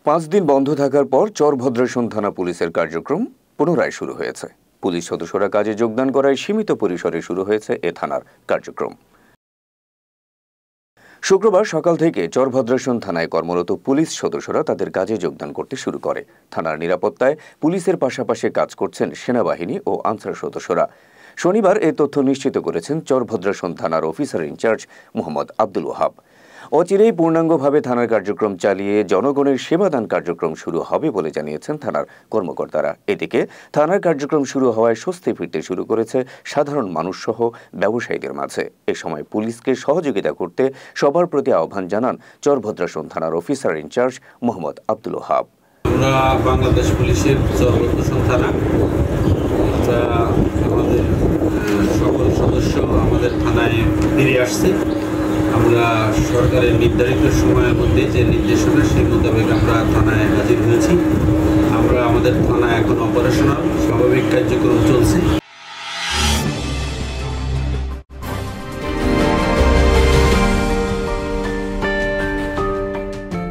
5 দিন বন্ধ থাকার পর চরভদ্রাসন থানা পুলিশের কার্যক্রম পুনরায় শুরু হয়েছে। পুলিশ সদস্যরা কাজে যোগদান করায় সীমিত পরিসরে শুরু হয়েছে এ থানার কার্যক্রম। শুক্রবার সকাল থেকে চরভদ্রাসন থানায় কর্মরত পুলিশ সদস্যরা তাদের কাজে যোগদান করতে শুরু করে। থানার নিরাপত্তায় পুলিশের পাশাপাশি কাজ করছেন সেনাবাহিনী ও আনসার সদস্যরা। শনিবার এ তথ্য নিশ্চিত করেছেন চরভদ্রাসন থানার অফিসার ইনচার্জ মোহাম্মদ আব্দুল ওয়াহাব। অচিরেই পূর্ণাঙ্গভাবে থানার কার্যক্রম চালিয়ে জনগণের সেবাদান কার্যক্রম শুরু হবে বলে জানিয়েছেন থানার কর্মকর্তারা। এদিকে থানার কার্যক্রম শুরু হওয়ায় স্বস্তি ফিরতে শুরু করেছে সাধারণ মানুষ সহ ব্যবসায়ীদের মাঝে। এ সময় পুলিশকে সহযোগিতা করতে সবার প্রতি আহ্বান জানান চরভদ্রাসন থানার অফিসার ইনচার্জ মোহাম্মদ আব্দুল ওয়াহাব। আমরা বাংলাদেশ পুলিশের চরভদ্রাসন থানা, আমাদের সকল সদস্য আমাদের থানায় ফিরে আসছে। আমরা সরকারের নির্ধারিত সময়ের মধ্যে যে নির্দেশনা সেই মোতাবেক আমরা থানায় হাজির হয়েছি। আমাদের থানা এখন অপারেশনাল, স্বাভাবিক কার্যক্রম চলছে।